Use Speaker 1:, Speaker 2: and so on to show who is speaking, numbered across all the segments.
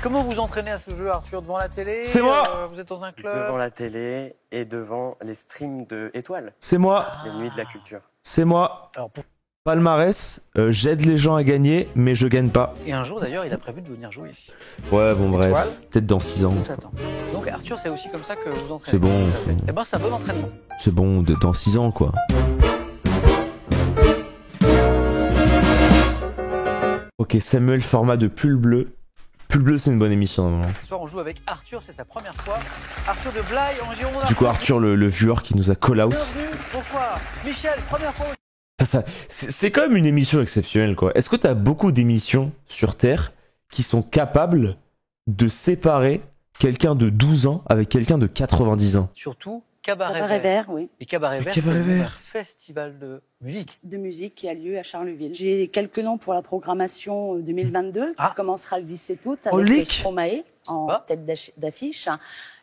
Speaker 1: Comment vous entraînez à ce jeu, Arthur? Devant la télé?
Speaker 2: C'est moi.
Speaker 1: Vous êtes dans un club?
Speaker 3: Devant la télé et devant les streams de Étoile,
Speaker 2: C'est moi.
Speaker 3: les nuits de la culture.
Speaker 2: C'est moi.
Speaker 1: Alors,
Speaker 2: Palmarès, j'aide les gens à gagner, mais je gagne pas.
Speaker 1: Et un jour, d'ailleurs, il a prévu de venir jouer ici.
Speaker 2: Ouais, bon, bref.
Speaker 1: Étoile.
Speaker 2: Peut-être dans 6 ans.
Speaker 1: On t'attend. Donc, Arthur, c'est aussi comme ça que vous entraînez?
Speaker 2: C'est bon.
Speaker 1: Tout à fait. Eh ben, c'est un bon entraînement.
Speaker 2: C'est bon, dans 6 ans, quoi. Ok, Samuel, format de pull bleu. Pull bleu, c'est une bonne émission, normalement.
Speaker 1: Ce soir, on joue avec Arthur, c'est sa première fois. Arthur de Blaye, en Gironde.
Speaker 2: Du coup, Arthur, le viewer qui nous a call out.
Speaker 1: Bienvenue, bonsoir. Michel, première fois.
Speaker 2: C'est quand même une émission exceptionnelle, quoi. Est-ce que t'as beaucoup d'émissions sur Terre qui sont capables de séparer quelqu'un de 12 ans avec quelqu'un de 90 ans?
Speaker 1: Surtout, Cabaret,
Speaker 4: Cabaret
Speaker 1: Vert.
Speaker 4: Vert, oui.
Speaker 1: Et Cabaret Vert,
Speaker 2: Cabaret
Speaker 1: c'est un
Speaker 2: Vert.
Speaker 1: festival de musique.
Speaker 4: De musique qui a lieu à Charleville. J'ai quelques noms pour la programmation 2022
Speaker 1: Ah.
Speaker 4: qui commencera le 17 août
Speaker 2: Oh,
Speaker 4: avec
Speaker 2: lick.
Speaker 4: Stromae en
Speaker 1: Ah.
Speaker 4: tête d'affiche.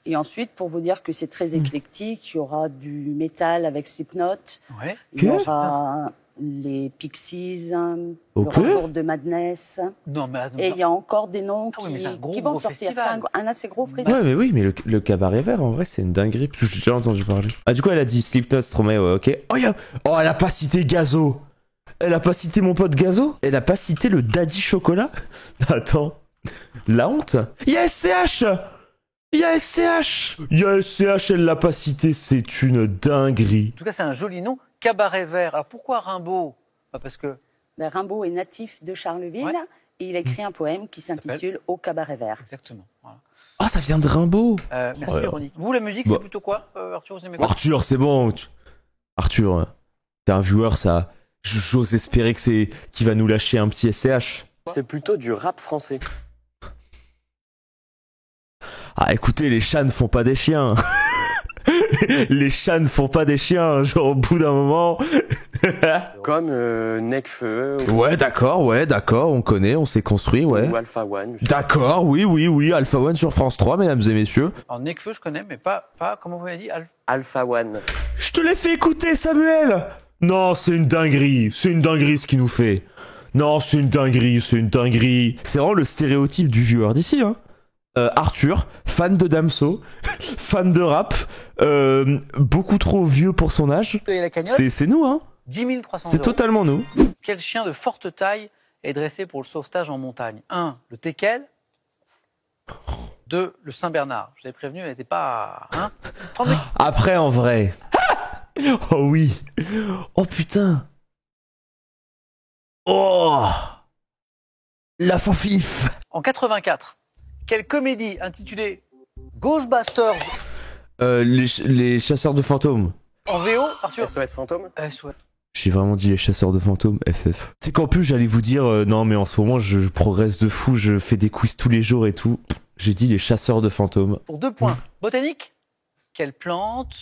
Speaker 4: Et ensuite, pour vous dire que c'est très éclectique, il y aura du métal avec Slipknot,
Speaker 1: Ouais.
Speaker 4: il y
Speaker 2: Ok.
Speaker 4: aura les Pixies,
Speaker 2: Ok.
Speaker 4: le retour de Madness.
Speaker 1: Non, mais attends.
Speaker 4: Et il y a encore des noms
Speaker 1: Ah oui, mais c'est un gros,
Speaker 4: qui vont
Speaker 1: gros
Speaker 4: sortir. C'est
Speaker 1: festival.
Speaker 4: un assez gros festival.
Speaker 2: Ouais, mais oui, mais le cabaret vert, en vrai, c'est une dinguerie. Parce que j'ai déjà entendu parler. Ah, du coup, elle a dit Slipknot, Stromae, ouais, ok. Oh, oh, elle a pas cité Gazo. Elle a pas cité mon pote Gazo. Elle a pas cité le Daddy Chocolat. Attends. La honte. Y'a SCH. Y'a SCH. Y'a SCH, elle l'a pas cité. C'est une dinguerie.
Speaker 1: En tout cas, c'est un joli nom. Cabaret Vert. Alors pourquoi Rimbaud? Parce que.
Speaker 4: Ben, Rimbaud est natif de Charleville
Speaker 1: Ouais.
Speaker 4: et il a écrit un poème qui s'intitule Au Cabaret Vert.
Speaker 1: Exactement. Voilà.
Speaker 2: Oh, ça vient de Rimbaud.
Speaker 1: Merci,
Speaker 2: Voilà.
Speaker 1: Véronique. Vous, la musique,
Speaker 2: Bah.
Speaker 1: c'est plutôt quoi, Arthur? Vous aimez quoi?
Speaker 2: Arthur, c'est bon. Arthur, t'es un viewer, ça. J'ose espérer que c'est qu'il va nous lâcher un petit SCH.
Speaker 3: C'est plutôt du rap français.
Speaker 2: Ah, écoutez, les chats ne font pas des chiens. Les chats ne font pas des chiens. Genre, au bout d'un moment.
Speaker 3: Comme Nekfeu
Speaker 2: Ouais, d'accord, on connaît, on s'est construit, ouais.
Speaker 3: ou Alpha One.
Speaker 2: D'accord, oui, Alpha One sur France 3, mesdames et messieurs.
Speaker 1: Alors, Nekfeu, je connais, mais pas comment vous avez dit?
Speaker 3: Alpha One.
Speaker 2: Je te l'ai fait écouter, Samuel. Non, c'est une dinguerie ce qu'il nous fait. Non, c'est une dinguerie. C'est vraiment le stéréotype du viewer d'ici, hein. Arthur, fan de Damso, fan de rap, beaucoup trop vieux pour son âge.
Speaker 1: Et la cagnotte?
Speaker 2: C'est nous, hein.
Speaker 1: 10 300
Speaker 2: C'est
Speaker 1: euros.
Speaker 2: totalement nous.
Speaker 1: Quel chien de forte taille est dressé pour le sauvetage en montagne? 1. Le teckel. 2. Le Saint-Bernard. Je l'avais prévenu, elle n'était pas... Hein? 30 minutes.
Speaker 2: Après, en vrai. Oh oui. Oh putain. Oh. La faufif.
Speaker 1: En 84, quelle comédie intitulée Ghostbusters
Speaker 2: Les chasseurs de fantômes.
Speaker 1: en VO, Arthur?
Speaker 3: SOS Fantôme.
Speaker 1: Ouais.
Speaker 2: J'ai vraiment dit les chasseurs de fantômes, FF. C'est qu'en plus, j'allais vous dire, non, mais en ce moment, je progresse de fou, je fais des quiz tous les jours et tout. J'ai dit les chasseurs de fantômes.
Speaker 1: Pour 2 points. Botanique. Quelle plante,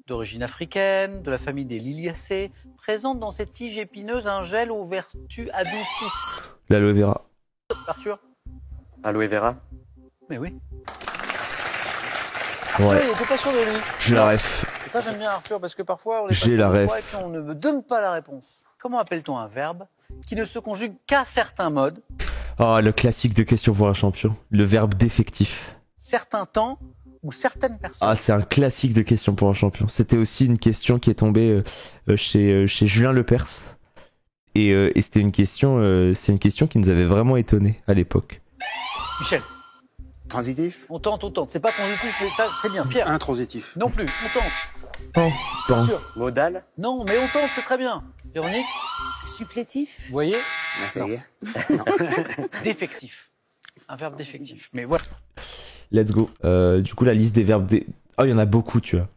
Speaker 1: d'origine africaine, de la famille des liliacées, présente dans cette tige épineuse un gel aux vertus adoucissantes?
Speaker 2: L'aloe vera.
Speaker 1: Arthur?
Speaker 3: Aloe Vera.
Speaker 1: Mais oui. Arthur,
Speaker 2: Ouais.
Speaker 1: il était pas sûr de lui.
Speaker 2: J'ai la ref.
Speaker 1: Ça, j'aime bien Arthur, parce que parfois, on est pas
Speaker 2: J'ai
Speaker 1: sûr
Speaker 2: la
Speaker 1: de
Speaker 2: ref.
Speaker 1: soi et puis on ne me donne pas la réponse. Comment appelle-t-on un verbe qui ne se conjugue qu'à certains modes,
Speaker 2: Oh, le classique de question pour un champion. Le verbe défectif.
Speaker 1: certains temps ou certaines personnes?
Speaker 2: Ah, c'est un classique de question pour un champion. C'était aussi une question qui est tombée chez Julien Lepers. Et c'était une question, c'est une question qui nous avait vraiment étonnés à l'époque.
Speaker 1: Michel,
Speaker 5: Transitif.
Speaker 1: on tente. C'est pas positif, mais ça, très bien. Pierre,
Speaker 5: Intransitif.
Speaker 1: non plus, on tente.
Speaker 2: Oh, c'est pas un-
Speaker 1: Arthur,
Speaker 3: Modal.
Speaker 1: non, mais on tente, c'est très bien. Véronique,
Speaker 4: Supplétif.
Speaker 1: vous voyez?
Speaker 5: Merci.
Speaker 1: Défectif. Un verbe défectif. Mais voilà.
Speaker 2: Let's go. Du coup, la liste des verbes. Oh, il y en a beaucoup, tu vois.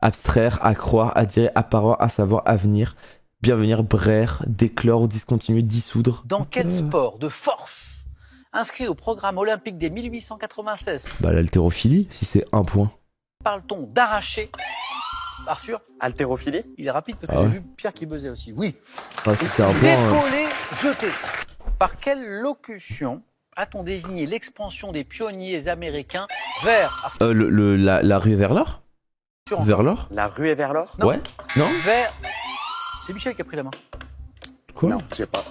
Speaker 2: Abstraire, accroire, adhérer, apparaître, à savoir, avenir, bienvenir, braire, déclore, discontinuer, dissoudre.
Speaker 1: Dans quel sport de force, inscrit au programme olympique des 1896,
Speaker 2: Bah, l'haltérophilie, si c'est un point.
Speaker 1: parle-t-on d'arracher? Arthur,
Speaker 3: Haltérophilie.
Speaker 1: il est rapide parce que
Speaker 2: Ah
Speaker 1: j'ai
Speaker 2: ouais.
Speaker 1: vu Pierre qui buzzait aussi. Oui.
Speaker 2: Ah, si c'est un point.
Speaker 1: Décoller, jeter. Par quelle locution a-t-on désigné l'expansion des pionniers américains vers Arthur,
Speaker 2: La rue vers l'or Vers l'or
Speaker 3: La ruée vers l'or.
Speaker 1: Non.
Speaker 2: Ouais. Non
Speaker 1: vers... C'est Michel qui a pris la main.
Speaker 2: Quoi
Speaker 5: Non, je sais pas.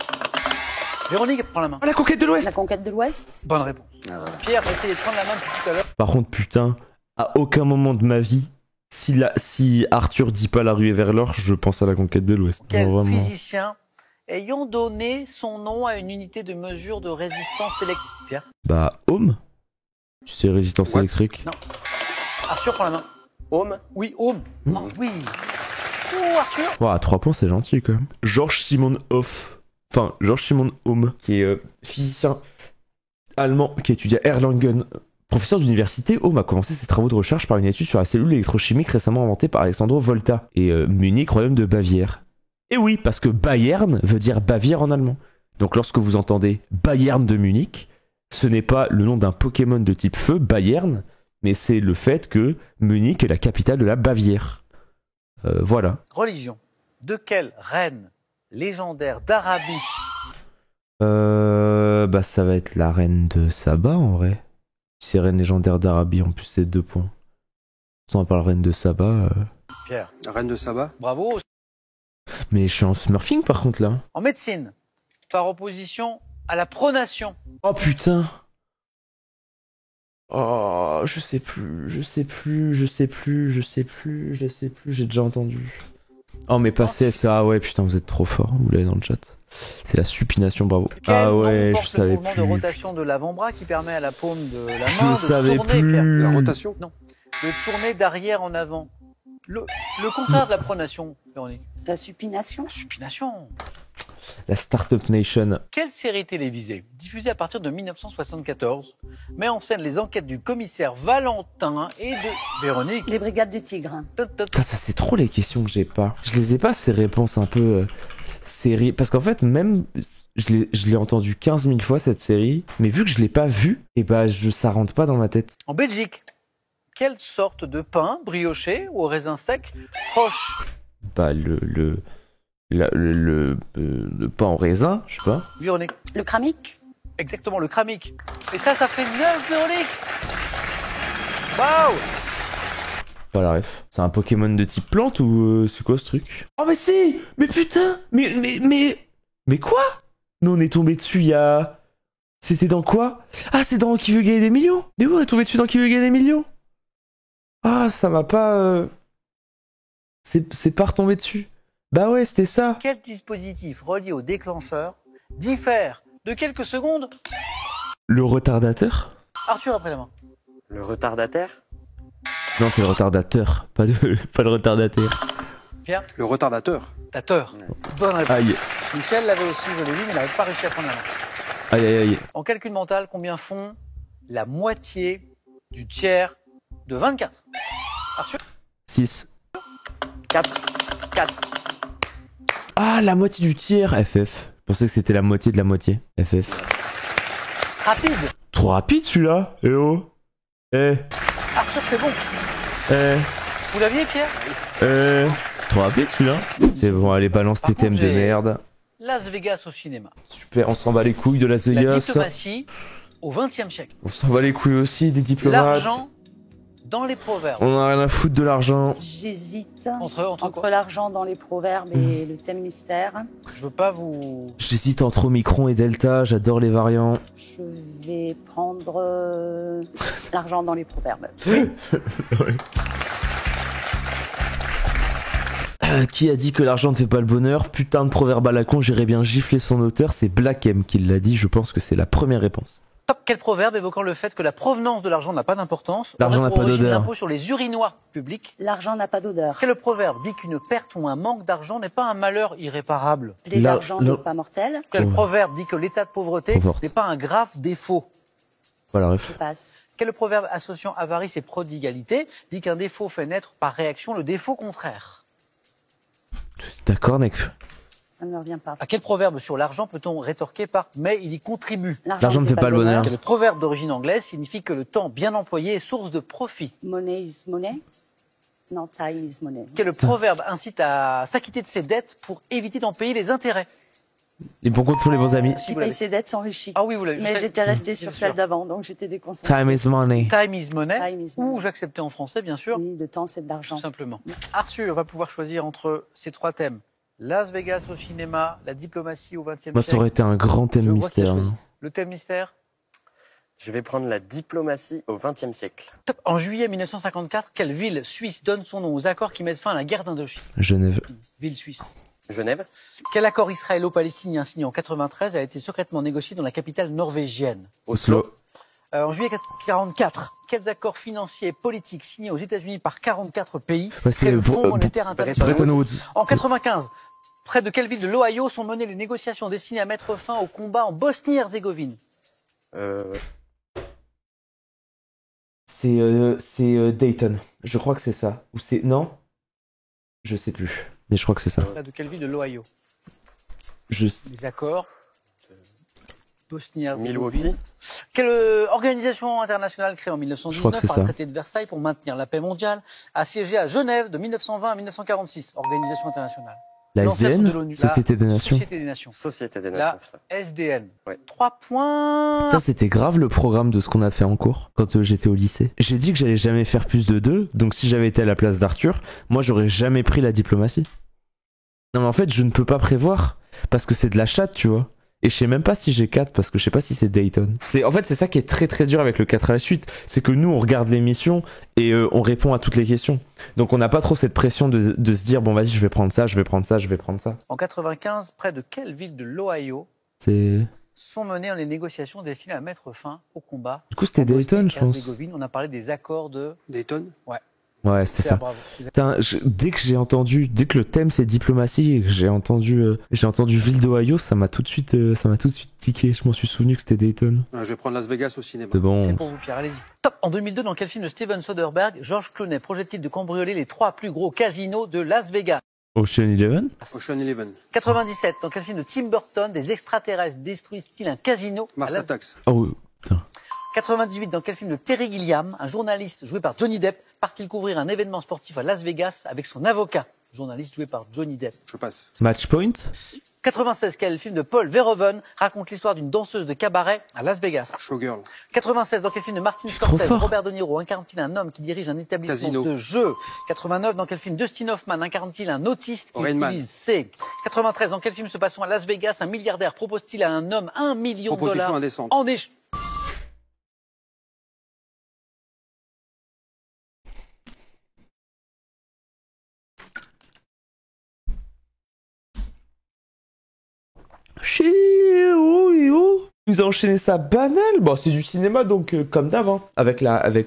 Speaker 1: Véronique prend la main.
Speaker 2: Oh, la conquête de l'Ouest.
Speaker 4: La conquête de l'Ouest.
Speaker 1: Bonne réponse. Pierre va essayer de prendre la main depuis tout à l'heure.
Speaker 2: Par contre, putain, à aucun moment de ma vie, si Arthur dit pas la ruée vers l'or, je pense à la conquête de l'Ouest.
Speaker 1: Quel
Speaker 2: Non, vraiment.
Speaker 1: physicien ayant donné son nom à une unité de mesure de résistance électrique? Pierre?
Speaker 2: Bah, Ohm. C'est résistance
Speaker 3: What?
Speaker 2: électrique.
Speaker 1: Non. Arthur, prends la main.
Speaker 3: Ohm.
Speaker 1: Oui, Ohm. Oh, oui. Oh, Arthur.
Speaker 2: Ouah, à 3 points, c'est gentil quand même. Georges Simon Ohm, qui est physicien allemand qui étudie à Erlangen. Professeur d'université, Ohm a commencé ses travaux de recherche par une étude sur la cellule électrochimique récemment inventée par Alessandro Volta. Et Munich, royaume de Bavière. Et oui, parce que Bayern veut dire Bavière en allemand. Donc lorsque vous entendez Bayern de Munich, ce n'est pas le nom d'un Pokémon de type feu, Bayern, mais c'est le fait que Munich est la capitale de la Bavière. Voilà.
Speaker 1: Religion. De quelle reine légendaire d'Arabie?
Speaker 2: Bah ça va être la reine de Saba en vrai. Si c'est reine légendaire d'Arabie, en plus c'est 2 points. Sans part la reine de Saba.
Speaker 1: Pierre.
Speaker 3: Reine de Saba.
Speaker 1: Bravo.
Speaker 2: Mais je suis en smurfing par contre là.
Speaker 1: En médecine, par opposition à la pronation.
Speaker 2: Oh putain. Oh, je sais plus, j'ai déjà entendu. Oh mais pas CSA, ouais putain vous êtes trop fort, vous l'avez dans le chat. C'est la supination, bravo.
Speaker 1: Quel
Speaker 2: Ah
Speaker 1: nom
Speaker 2: ouais, je
Speaker 1: porte le
Speaker 2: savais
Speaker 1: mouvement
Speaker 2: plus.
Speaker 1: de rotation de l'avant-bras qui permet à la paume de la main
Speaker 2: Je
Speaker 1: de
Speaker 2: savais
Speaker 1: tourner, Pierre.
Speaker 2: plus.
Speaker 3: La rotation.
Speaker 1: De tourner d'arrière en avant. Le contraire de la pronation, Véronique.
Speaker 4: La supination.
Speaker 1: La supination.
Speaker 2: La Startup Nation.
Speaker 1: Quelle série télévisée, diffusée à partir de 1974, met en scène les enquêtes du commissaire Valentin et de Véronique?
Speaker 4: Les brigades du Tigre.
Speaker 2: Putain, ça c'est trop les questions que j'ai pas. Je les ai pas ces réponses un peu série. Parce qu'en fait même je l'ai entendu 15 000 fois cette série, mais vu que je l'ai pas vue, et bah ça rentre pas dans ma tête.
Speaker 1: En Belgique, quelle sorte de pain brioché ou au raisin sec proche?
Speaker 2: Bah le pain en raisin, je sais pas.
Speaker 1: Véronique.
Speaker 4: Le kramique.
Speaker 1: Exactement, le kramique. Et ça fait 9, Véronique. Waouh.
Speaker 2: Pas la ref. C'est un Pokémon de type plante ou c'est quoi ce truc? Oh mais si. Mais putain. Mais quoi? Nous on est tombé dessus il y a... C'était dans quoi? Ah c'est dans Qui veut gagner des millions? Mais où on est tombé dessus dans Qui veut gagner des millions? Ah ça m'a pas... C'est pas retombé dessus. Bah ouais, c'était ça.
Speaker 1: Quel dispositif relié au déclencheur diffère de quelques secondes?
Speaker 2: Le retardateur?
Speaker 1: Arthur, après la main.
Speaker 3: Le retardataire.
Speaker 2: Non, c'est le retardateur, pas le retardateur.
Speaker 1: Pierre?
Speaker 3: Le retardateur.
Speaker 1: Dateur. Bonne réponse.
Speaker 2: Aïe,
Speaker 1: Michel l'avait aussi, je l'ai vu, mais il n'avait pas réussi à prendre la main.
Speaker 2: aïe, aïe, aïe.
Speaker 1: En calcul mental, combien font la moitié du tiers de 24? Arthur?
Speaker 2: 6.
Speaker 3: 4.
Speaker 1: 4.
Speaker 2: Ah, la moitié du tiers, FF. Je pensais que c'était la moitié de la moitié, FF.
Speaker 1: Rapide.
Speaker 2: Trop rapide celui-là. Eh oh. Eh,
Speaker 1: Arthur, c'est bon.
Speaker 2: eh,
Speaker 1: Vous l'aviez, Pierre?
Speaker 2: Trop rapide celui-là. C'est bon, allez, balance
Speaker 1: Par
Speaker 2: tes thèmes
Speaker 1: contre,
Speaker 2: de
Speaker 1: j'ai-
Speaker 2: merde.
Speaker 1: Las Vegas au cinéma.
Speaker 2: Super, on s'en bat les couilles de Las
Speaker 1: La
Speaker 2: Vegas.
Speaker 1: diplomatie au XXe siècle.
Speaker 2: On s'en bat les couilles aussi des diplomates.
Speaker 1: L'argent dans les proverbes.
Speaker 2: On a rien à foutre de l'argent.
Speaker 4: J'hésite
Speaker 1: Entre
Speaker 4: entre
Speaker 1: quoi?
Speaker 4: l'argent dans les proverbes et le thème mystère.
Speaker 1: Je veux pas vous...
Speaker 2: J'hésite entre Omicron et Delta, j'adore les variants.
Speaker 4: Je vais prendre l'argent dans les proverbes.
Speaker 2: Qui a dit que l'argent ne fait pas le bonheur? Putain de proverbe à la con, j'irais bien gifler son auteur, c'est Black M qui l'a dit, je pense que c'est la première réponse.
Speaker 1: Top. Quel proverbe évoquant le fait que la provenance de l'argent n'a pas d'importance?
Speaker 2: L'argent
Speaker 1: aurait
Speaker 2: n'a
Speaker 1: pour
Speaker 2: pas
Speaker 1: origine
Speaker 2: d'odeur.
Speaker 1: l'impôt sur les urinoirs publics.
Speaker 4: L'argent n'a pas d'odeur.
Speaker 1: Quel proverbe dit qu'une perte ou un manque d'argent n'est pas un malheur irréparable?
Speaker 4: L'argent n'est pas mortel.
Speaker 1: Quel
Speaker 2: Oh.
Speaker 1: proverbe dit que l'état de pauvreté
Speaker 2: Pauvreté.
Speaker 1: n'est pas un grave défaut?
Speaker 2: Voilà,
Speaker 4: Je
Speaker 2: ref.
Speaker 4: passe.
Speaker 1: Quel proverbe associant avarice et prodigalité dit qu'un défaut fait naître par réaction le défaut contraire?
Speaker 2: D'accord, mec.
Speaker 4: Ça ne me revient pas.
Speaker 1: À quel proverbe sur l'argent peut-on rétorquer par « mais il y contribue »
Speaker 2: L'argent ne fait pas le bonheur.
Speaker 1: Quel proverbe d'origine anglaise signifie que le temps bien employé est source de profit?
Speaker 4: Money is money. Non, time is money.
Speaker 1: Quel proverbe incite à s'acquitter de ses dettes pour éviter d'en payer les intérêts?
Speaker 2: Les bons comptes pour les bons amis.
Speaker 1: Si
Speaker 4: Qui
Speaker 1: vous
Speaker 4: paye
Speaker 1: l'avez.
Speaker 4: ses dettes s'enrichit.
Speaker 1: Ah oui, vous l'avez.
Speaker 4: Mais j'étais restée sur
Speaker 1: Bien
Speaker 4: celle
Speaker 1: sûr.
Speaker 4: d'avant, donc j'étais déconcentrée.
Speaker 2: Time is money.
Speaker 1: Time is money,
Speaker 4: Time is money.
Speaker 1: ou j'acceptais en français, bien sûr,
Speaker 4: Oui, le temps, c'est de l'argent.
Speaker 1: tout simplement. Arthur va pouvoir choisir entre ces trois thèmes. Las Vegas au cinéma, la diplomatie au XXe
Speaker 2: Moi, ça
Speaker 1: siècle.
Speaker 2: aurait été un grand thème
Speaker 1: Je vois qui a
Speaker 2: mystère.
Speaker 1: choisi.
Speaker 2: hein.
Speaker 1: Le thème mystère?
Speaker 3: Je vais prendre la diplomatie au XXe siècle.
Speaker 1: Top. En juillet 1954, quelle ville suisse donne son nom aux accords qui mettent fin à la guerre d'Indochine?
Speaker 2: Genève.
Speaker 1: Ville suisse.
Speaker 3: Genève.
Speaker 1: Quel accord israélo-palestinien signé en 93 a été secrètement négocié dans la capitale norvégienne?
Speaker 3: Oslo.
Speaker 1: En juillet 1944, quels accords financiers et politiques signés aux États-Unis par 44 pays
Speaker 2: Ouais,
Speaker 1: créent le Fonds monétaire international?
Speaker 2: Bretton Woods.
Speaker 1: En 95, près de quelle ville de l'Ohio sont menées les négociations destinées à mettre fin au combat en Bosnie-Herzégovine?
Speaker 2: C'est Dayton. Je crois que c'est ça. Ou c'est... Non? Je sais plus. Mais je crois que c'est ça.
Speaker 1: Près de quelle ville de l'Ohio?
Speaker 2: Juste.
Speaker 1: Les accords Bosnie-Herzégovine.
Speaker 3: Milwaukee.
Speaker 1: Quelle organisation internationale créée en
Speaker 2: Je crois que
Speaker 1: 1919
Speaker 2: c'est
Speaker 1: par
Speaker 2: ça.
Speaker 1: le traité de Versailles pour maintenir la paix mondiale a siégé à Genève de 1920 à 1946? Organisation internationale.
Speaker 2: La
Speaker 1: L'ancêtre de
Speaker 2: SDN?
Speaker 1: l'ONU.
Speaker 2: Société des Nations.
Speaker 1: Société des Nations.
Speaker 3: Société des
Speaker 1: La
Speaker 3: Nations. ça.
Speaker 1: SDN.
Speaker 3: Ouais.
Speaker 1: 3 points.
Speaker 2: Putain, c'était grave le programme de ce qu'on a fait en cours quand j'étais au lycée. J'ai dit que j'allais jamais faire plus de 2, donc si j'avais été à la place d'Arthur, moi j'aurais jamais pris la diplomatie. Non mais en fait, je ne peux pas prévoir parce que c'est de la chatte, tu vois. Et je sais même pas si j'ai 4 parce que je sais pas si c'est Dayton. En fait, c'est ça qui est très très dur avec le 4 à la suite, c'est que nous on regarde l'émission et on répond à toutes les questions. Donc on n'a pas trop cette pression de se dire bon vas-y, je vais prendre ça, je vais prendre ça, je vais prendre ça.
Speaker 1: En 95, près de quelle ville de l'Ohio
Speaker 2: C'est...
Speaker 1: sont menées les négociations destinées à mettre fin au combat?
Speaker 2: Du coup, c'était Dayton, je pense.
Speaker 1: Bosnie-Herzégovine. On a parlé des accords de...
Speaker 5: Dayton.
Speaker 2: Ouais, c'était ça.
Speaker 1: Bravo.
Speaker 2: Putain, dès que le thème c'est diplomatie et que j'ai entendu ville d'Ohio, ça m'a tout de suite tiqué. Je m'en suis souvenu que c'était Dayton.
Speaker 5: Je vais prendre Las Vegas au cinéma.
Speaker 2: C'est bon.
Speaker 1: C'est pour vous, Pierre, allez-y. Top. En 2002, dans quel film de Steven Soderbergh, George Clooney projette-t-il de cambrioler les 3 plus gros casinos de Las Vegas?
Speaker 2: Ocean Eleven?
Speaker 5: Ocean Eleven.
Speaker 1: 97, dans quel film de Tim Burton, des extraterrestres détruisent-ils un casino à
Speaker 5: Mars
Speaker 1: Las...
Speaker 5: Attacks.
Speaker 2: Oh, putain.
Speaker 1: 98, dans quel film de Terry Gilliam, un journaliste joué par Johnny Depp part-il couvrir un événement sportif à Las Vegas avec son avocat, journaliste joué par Johnny Depp?
Speaker 5: Je passe.
Speaker 2: Match point?
Speaker 1: 96, quel film de Paul Verhoeven raconte l'histoire d'une danseuse de cabaret à Las Vegas?
Speaker 5: Showgirl.
Speaker 1: 96, dans quel film de Martin
Speaker 2: trop
Speaker 1: Scorsese,
Speaker 2: fort.
Speaker 1: Robert De Niro incarne-t-il un homme qui dirige un établissement
Speaker 5: Casino.
Speaker 1: de jeux? 89, dans quel film Dustin Hoffman incarne-t-il un autiste qui
Speaker 5: Rain Man.
Speaker 1: utilise ses... 93, dans quel film se passant à Las Vegas, un milliardaire propose-t-il à un homme $1 million
Speaker 5: Proposition indécente.
Speaker 1: en échange?
Speaker 2: Il nous a enchaîné ça banal. Bon, c'est du cinéma, donc comme d'hab. Hein. Avec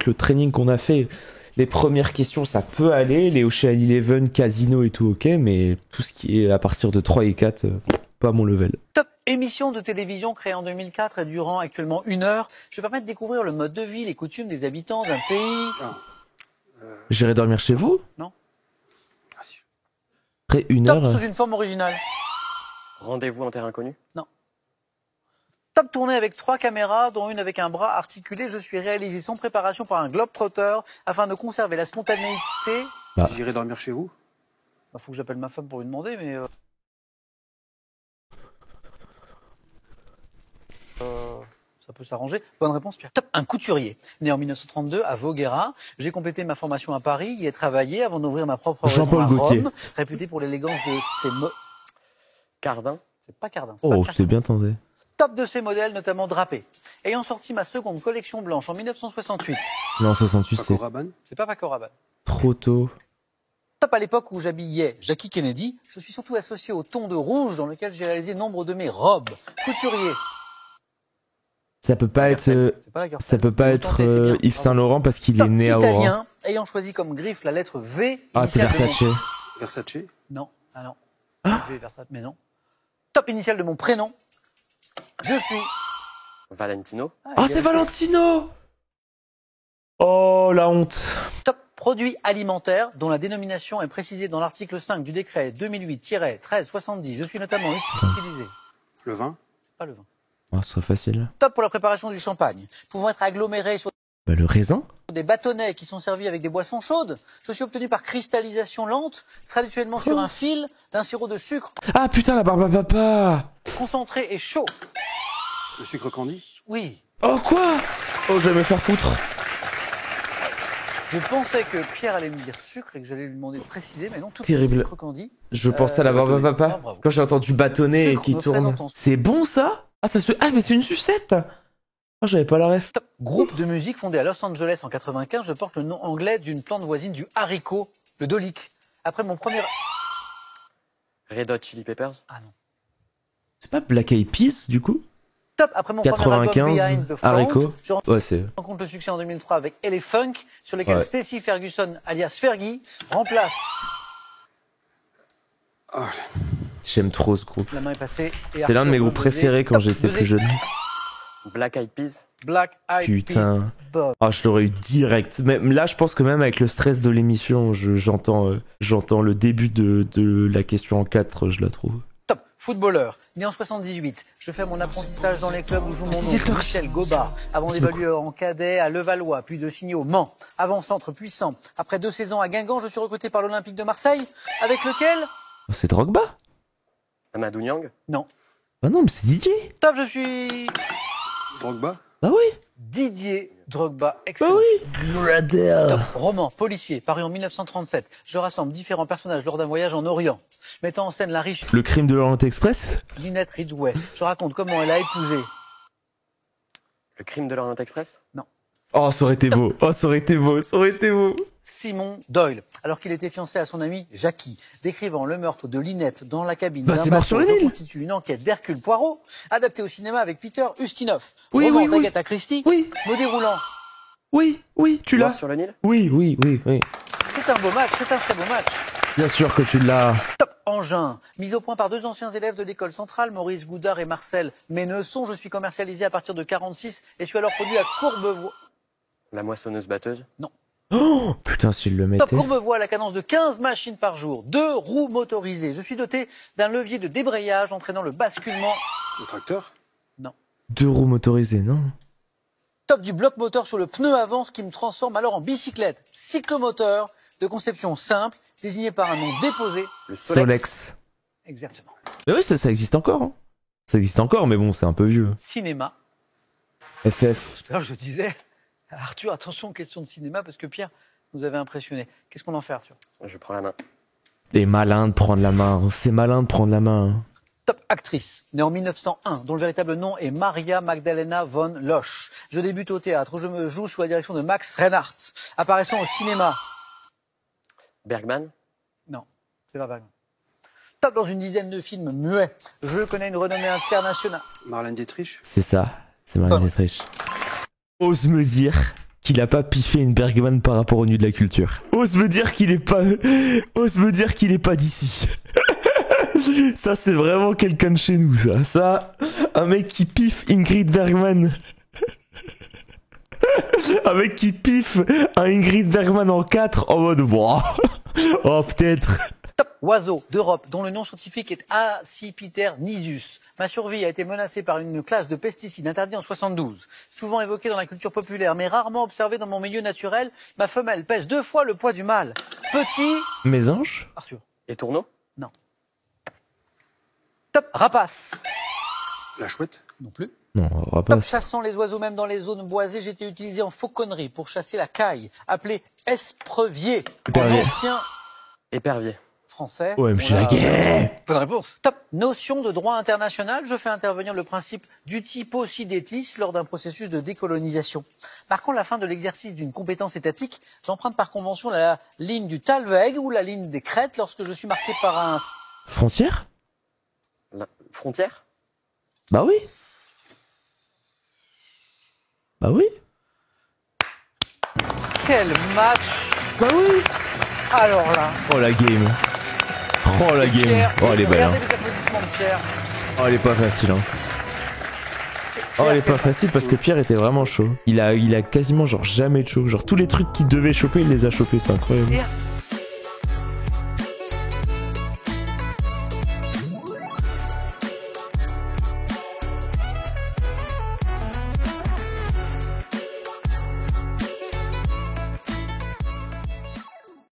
Speaker 2: le training qu'on a fait, les premières questions, ça peut aller. Les Ocean Eleven, Casino et tout, ok. Mais tout ce qui est à partir de 3 et 4, pas mon level.
Speaker 1: Top émission de télévision créée en 2004 et durant actuellement 1 heure. Je vais permettre de découvrir le mode de vie, les coutumes des habitants d'un pays.
Speaker 2: J'irai dormir chez vous?
Speaker 1: Non.
Speaker 5: Ah, si.
Speaker 2: Après 1
Speaker 1: Top
Speaker 2: heure.
Speaker 1: sous une forme originale.
Speaker 3: Rendez-vous en terre inconnue.
Speaker 1: Top tourné avec 3 caméras, dont une avec un bras articulé. Je suis réalisé sans préparation par un globe-trotteur afin de conserver la spontanéité.
Speaker 2: Ah.
Speaker 5: J'irai dormir chez vous.
Speaker 1: Bah, faut que j'appelle ma femme pour lui demander, mais... ça peut s'arranger. Bonne réponse, Pierre. Top, un couturier. Né en 1932 à Voghera, j'ai complété ma formation à Paris, y ai travaillé avant d'ouvrir ma propre maison
Speaker 2: Jean-Paul
Speaker 1: à
Speaker 2: Gaultier.
Speaker 1: Rome, réputé pour l'élégance de ses
Speaker 3: Cardin.
Speaker 1: C'est pas Cardin. c'est
Speaker 2: Oh,
Speaker 1: pas
Speaker 2: c'était bien tenté.
Speaker 1: Top de ces modèles, notamment drapés. Ayant sorti ma seconde collection blanche en 1968.
Speaker 2: Non, 68,
Speaker 5: Paco
Speaker 2: c'est
Speaker 5: Rabanne.
Speaker 1: C'est pas Paco Rabanne.
Speaker 2: trop tôt.
Speaker 1: Top à l'époque où j'habillais Jackie Kennedy, je suis surtout associé au ton de rouge dans lequel j'ai réalisé nombre de mes robes. Couturier.
Speaker 2: Ça peut pas être,
Speaker 1: C'est pas la
Speaker 2: ça peut pas
Speaker 1: Vous
Speaker 2: être
Speaker 1: tentez, c'est bien.
Speaker 2: Yves
Speaker 1: Bravo.
Speaker 2: Saint Laurent parce qu'il est
Speaker 1: Top
Speaker 2: né à Oran.
Speaker 1: italien, ayant choisi comme griffe la lettre V.
Speaker 2: Ah, c'est
Speaker 1: initiale de
Speaker 2: Versace.
Speaker 1: mon-
Speaker 5: Versace.
Speaker 1: Non, ah non. V, Versace, mais non. Top initial de mon prénom. Je suis.
Speaker 3: Valentino.
Speaker 2: Ah,
Speaker 1: il
Speaker 2: c'est
Speaker 1: est-
Speaker 2: Valentino! Oh, la honte.
Speaker 1: Top produit alimentaire dont la dénomination est précisée dans l'article 5 du décret 2008-1370. Je suis notamment utilisé.
Speaker 5: Le vin.
Speaker 1: C'est pas le vin.
Speaker 2: Oh, ce serait facile.
Speaker 1: Top pour la préparation du champagne. Pouvant être aggloméré sur
Speaker 2: Bah, le raisin?
Speaker 1: des bâtonnets qui sont servis avec des boissons chaudes. Je suis obtenu par cristallisation lente, traditionnellement sur un fil d'un sirop de sucre
Speaker 2: Ah, putain, la barbe à papa!
Speaker 1: concentré et chaud.
Speaker 5: Le sucre candy.
Speaker 1: Oui.
Speaker 2: Oh, quoi? Oh, je vais me faire foutre.
Speaker 1: Je pensais que Pierre allait me dire sucre et que j'allais lui demander de préciser, mais non, tout
Speaker 2: Terrible.
Speaker 1: sucre candy.
Speaker 2: Je pensais à la barbe à
Speaker 5: bâtonnet.
Speaker 2: papa.
Speaker 1: Ah, bravo.
Speaker 2: Quand j'ai entendu bâtonnet et
Speaker 1: Sucre
Speaker 2: qui
Speaker 1: me
Speaker 2: tourne.
Speaker 1: présente en-
Speaker 2: C'est bon, ça? Ah, ça se... Ah, mais c'est une sucette! Oh, j'avais pas la ref.
Speaker 1: Top. Groupe de musique fondé à Los Angeles en 95, je porte le nom anglais d'une plante voisine du haricot, le dolic. Après mon premier...
Speaker 3: Red Hot Chili Peppers.
Speaker 1: Ah non.
Speaker 2: C'est pas Black Eyed Peas, du coup?
Speaker 1: Top. Après mon premier album
Speaker 2: 95,
Speaker 1: Behind the Front,
Speaker 2: haricot.
Speaker 1: je
Speaker 2: Ouais, c'est...
Speaker 1: rencontre le succès en 2003 avec Elle Funk, sur lesquels
Speaker 2: Ouais.
Speaker 1: Stacey Ferguson, alias Fergie, remplace.
Speaker 5: Ah,
Speaker 2: J'aime trop ce groupe.
Speaker 1: La main est passée. et
Speaker 2: C'est l'un de mes
Speaker 1: Arthur
Speaker 2: groupes
Speaker 1: Rebuzet.
Speaker 2: préférés quand
Speaker 1: Top.
Speaker 2: j'étais plus jeune.
Speaker 3: Black Eyed Peas.
Speaker 1: Black Eyed
Speaker 2: Putain.
Speaker 1: Peas. Bob.
Speaker 2: Ah, je l'aurais eu direct. Même là, je pense que même avec le stress de l'émission, j'entends le début de la question en 4, je la trouve.
Speaker 1: Top. Footballeur. Né en 78. Je fais mon apprentissage dans les clubs où joue mon
Speaker 2: C'est
Speaker 1: oncle Michel Gobard. Avant
Speaker 2: C'est
Speaker 1: d'évoluer en cadet à Levallois, puis de signer au Mans. Avant-centre puissant. Après 2 saisons à Guingamp, je suis recruté par l'Olympique de Marseille. Avec lequel?
Speaker 2: Oh, c'est Drogba?
Speaker 3: Amadou Niang.
Speaker 1: Non.
Speaker 2: Bah non, mais c'est DJ.
Speaker 1: Top, je suis
Speaker 5: Drogba.
Speaker 2: Bah oui.
Speaker 1: Didier Drogba.
Speaker 2: Bah
Speaker 1: Excellent.
Speaker 2: oui. Brother.
Speaker 1: Top. Roman policier, paru en 1937. Je rassemble différents personnages lors d'un voyage en Orient. Mettant en scène la riche
Speaker 2: Le crime de l'Orient Express?
Speaker 1: Lynette Ridgway. Je raconte comment elle a épousé.
Speaker 3: Le crime de l'Orient Express.
Speaker 2: Oh, ça aurait été beau. Oh, ça aurait été beau. Ça aurait été beau.
Speaker 1: Simon Doyle, alors qu'il était fiancé à son ami Jackie, décrivant le meurtre de Lynette dans la cabine
Speaker 2: Bah,
Speaker 1: d'un
Speaker 2: c'est Mort sur
Speaker 1: bateau
Speaker 2: le Nil.
Speaker 1: constitue une enquête d'Hercule Poirot, adaptée au cinéma avec Peter Ustinov.
Speaker 2: Oui,
Speaker 1: Roman
Speaker 2: oui, oui.
Speaker 1: d'Agatha Christie,
Speaker 2: Oui.
Speaker 1: me déroulant.
Speaker 2: Oui, oui, tu l'as.
Speaker 3: Mort sur le Nil.
Speaker 2: Oui, oui, oui, oui.
Speaker 1: C'est un beau match, c'est un très beau match.
Speaker 2: Bien sûr que tu l'as.
Speaker 1: Top engin, mis au point par 2 anciens élèves de l'école centrale, Maurice Goudard et Marcel Ménesson. Je suis commercialisé à partir de 46 et suis alors produit à Courbevoie.
Speaker 3: La moissonneuse batteuse.
Speaker 2: Oh, putain, s'il le
Speaker 1: Top
Speaker 2: mettait.
Speaker 1: Courbevoie à la cadence de 15 machines par jour, 2 roues motorisées. Je suis doté d'un levier de débrayage entraînant le basculement.
Speaker 5: Le tracteur.
Speaker 2: 2 roues motorisées, non?
Speaker 1: Top du bloc moteur sur le pneu avant, ce qui me transforme alors en bicyclette. Cyclomoteur de conception simple, désigné par un nom déposé.
Speaker 3: Le Solex.
Speaker 2: Solex.
Speaker 1: Exactement.
Speaker 2: Mais oui, ça existe encore. Hein. Ça existe encore, mais bon, c'est un peu vieux.
Speaker 1: Cinéma.
Speaker 2: FF.
Speaker 1: Tout à l'heure, je disais, Arthur, attention aux questions de cinéma, parce que Pierre nous avait impressionné. Qu'est-ce qu'on en fait, Arthur?
Speaker 3: Je prends la main.
Speaker 2: C'est malin de prendre la main. C'est malin de prendre la main.
Speaker 1: Top actrice, née en 1901, dont le véritable nom est Maria Magdalena von Losch. Je débute au théâtre, où je me joue sous la direction de Max Reinhardt. Apparaissant au cinéma.
Speaker 3: Bergman.
Speaker 1: Non, c'est pas Bergman. Top dans une dizaine de films muets. Je connais une renommée internationale.
Speaker 5: Marlène Dietrich.
Speaker 2: C'est ça. C'est Marlène Dietrich. Ose me dire qu'il a pas piffé une Bergman par rapport au nu de la culture. Ose me dire qu'il est pas... Ose me dire qu'il est pas d'ici. Ça, c'est vraiment quelqu'un de chez nous, ça. Ça, un mec qui piffe Ingrid Bergman. Un mec qui piffe un Ingrid Bergman en 4 en mode... Wow. Oh, peut-être.
Speaker 1: Top oiseau d'Europe, dont le nom scientifique est Accipiter nisus. Ma survie a été menacée par une classe de pesticides interdits en 72. Souvent évoquée dans la culture populaire, mais rarement observée dans mon milieu naturel, ma femelle pèse 2 fois le poids du mâle. Petit...
Speaker 2: Mésange.
Speaker 1: Arthur.
Speaker 3: Et Tourneau.
Speaker 1: Top rapace.
Speaker 5: La chouette.
Speaker 1: Non plus.
Speaker 2: Non, on va
Speaker 1: Top
Speaker 2: pas...
Speaker 1: chassant les oiseaux même dans les zones boisées, j'ai été utilisé en fauconnerie pour chasser la caille, appelé esprevier, en
Speaker 2: Épervier.
Speaker 1: ancien
Speaker 3: Épervier.
Speaker 1: français.
Speaker 2: OMG,
Speaker 1: On a-
Speaker 2: gay.
Speaker 1: Bonne réponse. Top. Notion de droit international, je fais intervenir le principe du typosidétis lors d'un processus de décolonisation. Marquant la fin de l'exercice d'une compétence étatique, j'emprunte par convention la ligne du Talweg ou la ligne des crêtes lorsque je suis marqué par un...
Speaker 2: Frontière.
Speaker 3: La frontière.
Speaker 2: Bah oui. Bah oui.
Speaker 1: Quel match.
Speaker 2: Bah oui.
Speaker 1: Alors là...
Speaker 2: Oh la game. Oh la game.
Speaker 1: Pierre,
Speaker 2: Oh elle est belle. Hein.
Speaker 1: regardez les applaudissements de Pierre.
Speaker 2: Oh elle est pas facile. Hein. Oh elle est pas facile parce que Pierre était vraiment chaud. Il a quasiment genre jamais de chaud. Genre tous les trucs qu'il devait choper, il les a chopés. C'est incroyable.
Speaker 1: Pierre,